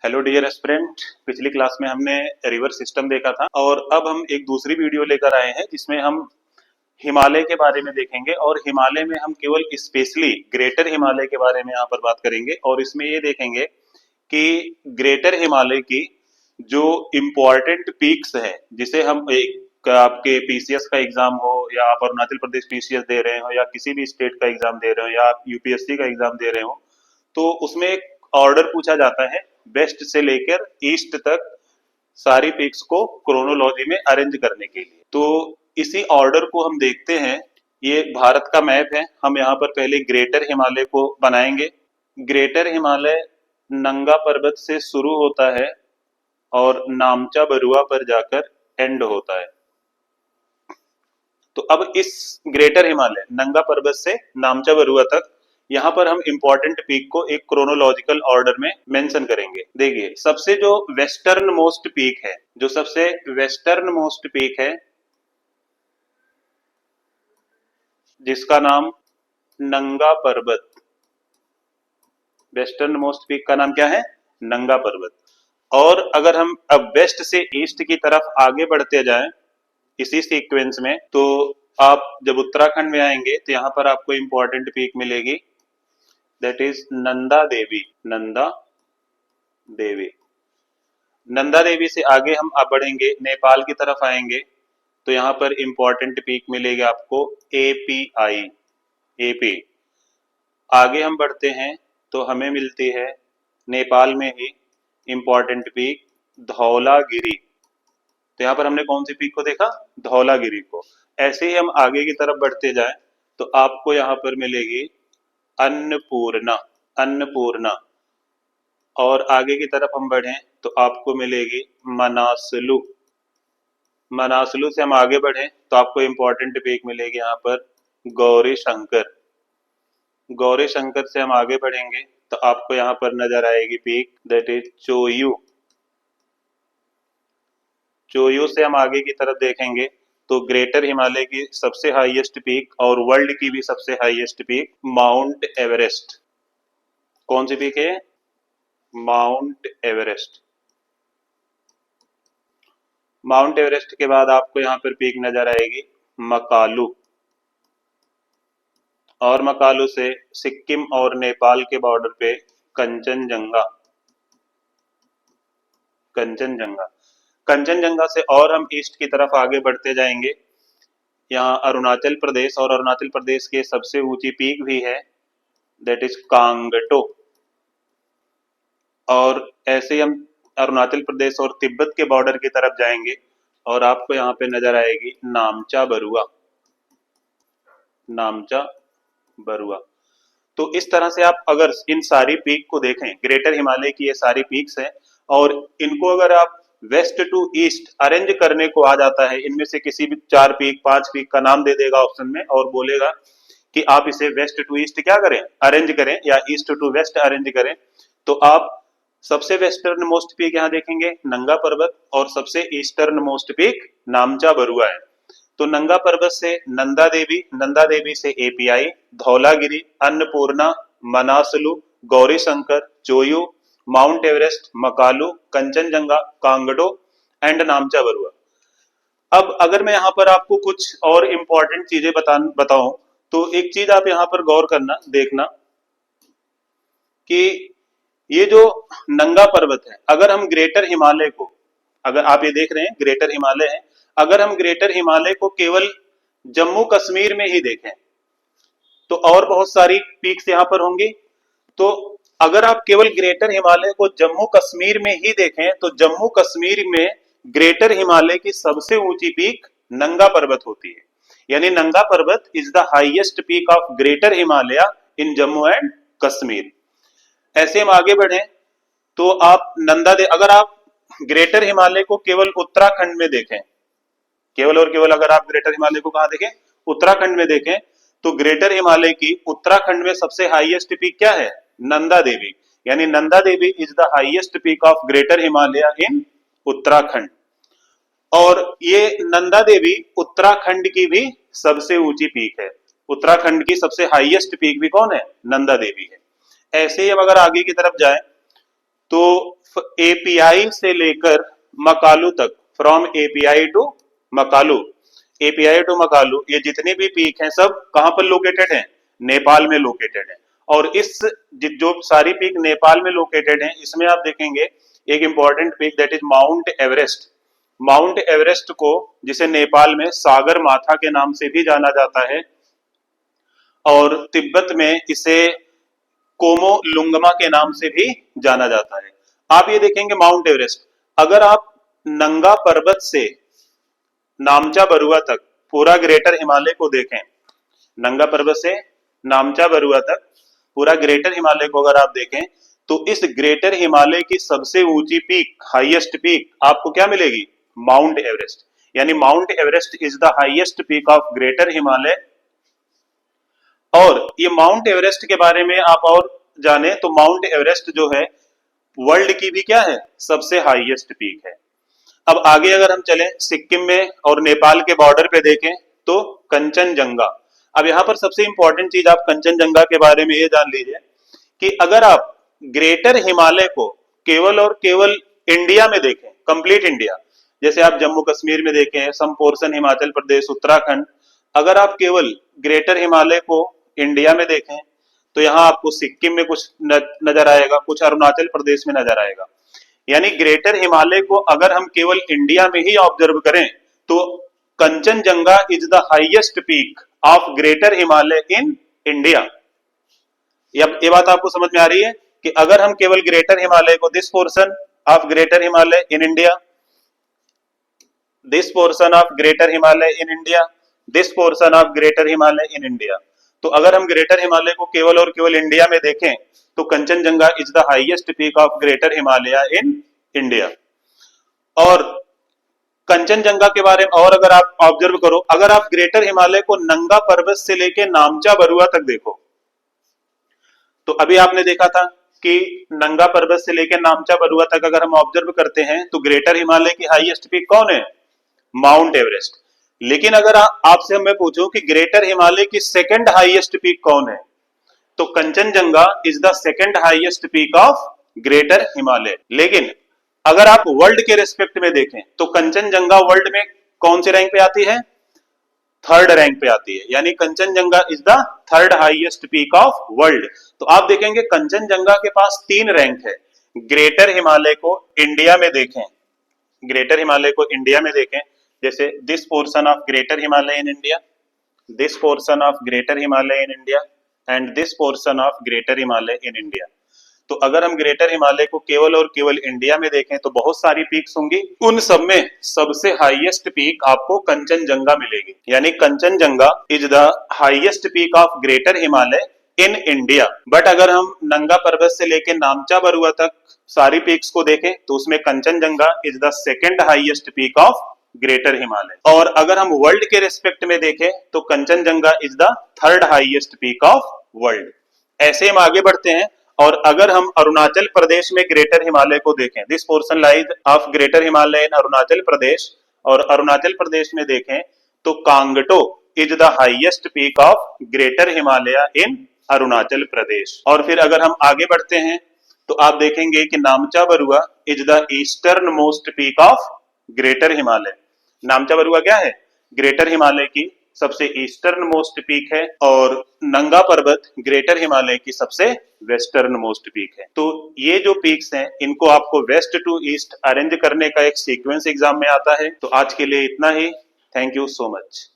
Hello dear aspirant. पिछली class में हमने रिवर सिस्टम देखा था और अब हम एक दूसरी वीडियो लेकर आए हैं जिसमें हम हिमालय के बारे में देखेंगे और हिमालय में हम केवल स्पेशली ग्रेटर हिमालय के बारे में यहाँ पर बात करेंगे और इसमें ये देखेंगे कि ग्रेटर हिमालय की जो इम्पोर्टेंट पीक्स हैं जिसे हम एक आपके पीसीएस का एग्जाम हो या आप अरुणाचल प्रदेश पीसीएस दे रहे हो या किसी भी स्टेट का एग्जाम दे रहे हो या आप यूपीएससी का एग्जाम दे रहे हो तो उसमें एक ऑर्डर पूछा जाता है वेस्ट से लेकर ईस्ट तक सारी पिक्स को क्रोनोलॉजी में अरेंज करने के लिए। तो इसी ऑर्डर को हम देखते हैं। ये भारत का मैप है। हम यहाँ पर पहले ग्रेटर हिमालय को बनाएंगे। ग्रेटर हिमालय नंगा पर्वत से शुरू होता है और नामचा बरुआ पर जाकर एंड होता है। तो अब इस ग्रेटर हिमालय नंगा पर्वत से नामचा बरुआ तक यहाँ पर हम इंपॉर्टेंट पीक को एक क्रोनोलॉजिकल ऑर्डर में मेंशन करेंगे। देखिए सबसे जो वेस्टर्न मोस्ट पीक है, जो सबसे वेस्टर्न मोस्ट पीक है जिसका नाम नंगा पर्वत, वेस्टर्न मोस्ट पीक का नाम क्या है? नंगा पर्वत। और अगर हम अब वेस्ट से ईस्ट की तरफ आगे बढ़ते जाएं इसी सीक्वेंस में तो आप जब उत्तराखंड में आएंगे तो यहाँ पर आपको इंपॉर्टेंट पीक मिलेगी, दैट इज नंदा देवी। नंदा देवी, नंदा देवी से आगे हम अब बढ़ेंगे, नेपाल की तरफ आएंगे तो यहाँ पर इंपॉर्टेंट पीक मिलेगी आपको एपीआई, एपी। आगे हम बढ़ते हैं तो हमें मिलती है नेपाल में ही इंपॉर्टेंट पीक धौलागिरी। तो यहाँ पर हमने कौन सी पीक को देखा? धौलागिरी को। ऐसे ही हम आगे की तरफ बढ़ते जाएं तो आपको यहाँ पर मिलेगी अन्नपूर्णा, अन्नपूर्णा। और आगे की तरफ हम बढ़ें तो आपको मिलेगी मनासलू। मनासलू से हम आगे बढ़ें तो आपको इंपॉर्टेंट पीक मिलेगी यहाँ पर गौरी शंकर। गौरी शंकर से हम आगे बढ़ेंगे तो आपको यहाँ पर नजर आएगी पीक दैट इज चोयू। चोयू से हम आगे की तरफ देखेंगे तो ग्रेटर हिमालय की सबसे हाईएस्ट पीक और वर्ल्ड की भी सबसे हाईएस्ट पीक माउंट एवरेस्ट। कौन सी पीक है? Mount Everest. माउंट एवरेस्ट के बाद आपको यहाँ पर पीक नजर आएगी मकालू। और मकालू से सिक्किम और नेपाल के बॉर्डर पे कंचनजंगा। कंचनजंगा, कंचनजंगा से और हम ईस्ट की तरफ आगे बढ़ते जाएंगे। यहाँ अरुणाचल प्रदेश और अरुणाचल प्रदेश की सबसे ऊंची पीक भी है दैट इज कांगटो। और ऐसे हम अरुणाचल प्रदेश और तिब्बत के बॉर्डर की तरफ जाएंगे और आपको यहाँ पे नजर आएगी नामचा बरुआ। नामचा बरुआ। तो इस तरह से आप अगर इन सारी पीक को देखें, ग्रेटर हिमालय की ये सारी पीक्स हैं और इनको अगर आप वेस्ट टू ईस्ट अरेंज करने को आ जाता है, इनमें से किसी भी 4 पीक 5 पीक का नाम दे देगा ऑप्शन में और बोलेगा कि आप इसे वेस्ट टू ईस्ट क्या करें? अरेंज करें या ईस्ट टू वेस्ट अरेंज करें। तो आप सबसे वेस्टर्न मोस्ट पीक यहाँ देखेंगे नंगा पर्वत और सबसे ईस्टर्न मोस्ट पीक नामचा बरुआ है। तो नंगा पर्वत से नंदा देवी, नंदा देवी से API, Dhaulagiri, Annapurna, Manaslu, Gauri Shankar, Cho Oyu, mount Everest, Makalu, Kanchenjunga, Kangto and Namcha Barwa. अब अगर मैं यहाँ पर आपको कुछ और इंपॉर्टेंट चीजें बताऊं तो एक चीज आप यहाँ पर गौर करना, देखना कि ये जो नंगा पर्वत है, अगर हम ग्रेटर हिमालय को, अगर आप ये देख रहे हैं ग्रेटर हिमालय है, अगर हम ग्रेटर हिमालय को केवल जम्मू कश्मीर में ही देखें तो और बहुत सारी पीक्स यहां पर होंगी। तो अगर आप केवल ग्रेटर हिमालय को जम्मू कश्मीर में ही देखें तो जम्मू कश्मीर में ग्रेटर हिमालय की सबसे ऊंची पीक नंगा पर्वत होती है। यानी नंगा पर्वत is the highest peak of greater Himalaya in Jammu and Kashmir. ऐसे हम आगे बढ़े तो आप अगर आप ग्रेटर हिमालय को केवल उत्तराखंड में देखें, केवल और केवल अगर आप ग्रेटर हिमालय को कहां देखें? उत्तराखंड में देखें तो ग्रेटर हिमालय की उत्तराखंड में सबसे हाईएस्ट पीक क्या है? नंदा देवी। यानी Nanda Devi is the highest peak of greater Himalaya in Uttarakhand. और ये नंदा देवी उत्तराखंड की भी सबसे ऊंची पीक है। उत्तराखंड की सबसे हाईएस्ट पीक भी कौन है? नंदा देवी है। ऐसे ही अब अगर आगे की तरफ जाए तो एपीआई से लेकर मकालू तक, from Api to Makalu, Api to Makalu, ये जितने भी पीक हैं सब कहां पर लोकेटेड हैं? नेपाल में लोकेटेड है। और इस जो सारी पीक नेपाल में लोकेटेड हैं, इसमें आप देखेंगे एक important peak that is mount Everest. Mount Everest को, जिसे नेपाल में सागर माथा के नाम से भी जाना जाता है और तिब्बत में इसे कोमो लुंगमा के नाम से भी जाना जाता है। आप ये देखेंगे माउंट एवरेस्ट, अगर आप नंगा पर्वत से नामचा बरुआ तक पूरा ग्रेटर हिमालय को देखें, नंगा पर्वत से नामचा बरुआ तक पूरा ग्रेटर हिमालय को अगर आप देखें, तो इस ग्रेटर हिमालय की सबसे ऊंची पीक, हाईएस्ट पीक आपको क्या मिलेगी? Mount Everest. यानी mount Everest is the highest peak of greater Himalaya. और ये माउंट एवरेस्ट के बारे में आप और जाने तो माउंट एवरेस्ट जो है वर्ल्ड की भी क्या है? सबसे हाईएस्ट पीक है। अब आगे अगर हम चलें सिक्किम में और नेपाल के बॉर्डर पे देखें तो कंचनजंगा। अब यहां पर सबसे इंपॉर्टेंट चीज आप कंचनजंगा के बारे में ये जान लीजिए कि अगर आप ग्रेटर हिमालय को केवल और केवल इंडिया में देखें, कंप्लीट इंडिया, जैसे आप जम्मू कश्मीर में देखें, सम पोर्शन हिमाचल प्रदेश, उत्तराखंड, अगर आप केवल ग्रेटर हिमालय को इंडिया में देखें तो यहाँ आपको सिक्किम में कुछ नजर आएगा, कुछ अरुणाचल प्रदेश में नजर आएगा। यानी ग्रेटर हिमालय को अगर हम केवल इंडिया में ही ऑब्जर्व करें तो Kanchenjunga is the highest peak of greater Himalaya in India. ये बात आपको समझ में आ रही है कि अगर हम केवल ग्रेटर हिमालय को, this portion of greater Himalaya in India, this portion of greater Himalaya in India, this portion of greater Himalaya in India, तो अगर हम ग्रेटर हिमालय को केवल और केवल इंडिया में देखें तो Kanchenjunga is the highest peak of greater Himalaya in India. और कंचनजंगा के बारे में और अगर आप ऑब्जर्व करो, अगर आप ग्रेटर हिमालय को नंगा पर्वत से लेकर नामचा बरुआ तक देखो, तो अभी आपने देखा था कि नंगा पर्वत से लेकर नामचा बरुआ तक अगर हम ऑब्जर्व करते हैं तो ग्रेटर हिमालय की हाईएस्ट पीक कौन है? Mount Everest. लेकिन अगर आपसे मैं पूछूं कि ग्रेटर हिमालय की सेकंड हाईएस्ट पीक कौन है, तो Kanchenjunga is the second highest peak of greater Himalaya. लेकिन अगर आप वर्ल्ड के रेस्पेक्ट में देखें तो कंचनजंगा वर्ल्ड में कौन से रैंक पे आती है? थर्ड रैंक पे आती है। यानी Kanchenjunga is the third highest peak of world. तो आप देखेंगे कंचनजंगा के पास 3 रैंक है। ग्रेटर हिमालय को इंडिया में देखें, ग्रेटर हिमालय को इंडिया में देखें, जैसे this portion of greater Himalaya in India, this portion of greater Himalaya in India and this portion of greater Himalaya in India. तो अगर हम ग्रेटर हिमालय को केवल और केवल इंडिया में देखें तो बहुत सारी पीक्स होंगी, उन सब में सबसे हाईएस्ट पीक आपको कंचनजंगा मिलेगी। यानी Kanchenjunga is the highest peak of greater Himalaya in India. But अगर हम नंगा पर्वत से लेकर नामचा बरुआ तक सारी पीक्स को देखें तो उसमें Kanchenjunga is the second highest peak of greater Himalaya. और अगर हम वर्ल्ड के रेस्पेक्ट में देखें तो Kanchenjunga is the third highest peak of world. ऐसे हम आगे बढ़ते हैं और अगर हम अरुणाचल प्रदेश में ग्रेटर हिमालय को देखें, this portion lies of greater Himalaya in Arunachal Pradesh, और अरुणाचल प्रदेश में देखें तो Kangto is the highest peak of greater Himalaya in Arunachal Pradesh. और फिर अगर हम आगे बढ़ते हैं तो आप देखेंगे कि नामचा Barua is the eastern most peak of greater Himalaya. नामचा Barua क्या है? ग्रेटर हिमालय की सबसे ईस्टर्न मोस्ट पीक है और नंगा पर्वत ग्रेटर हिमालय की सबसे वेस्टर्न मोस्ट पीक है। तो ये जो पीक्स हैं इनको आपको वेस्ट टू ईस्ट अरेंज करने का एक सीक्वेंस एग्जाम में आता है। तो आज के लिए इतना ही। Thank you so much.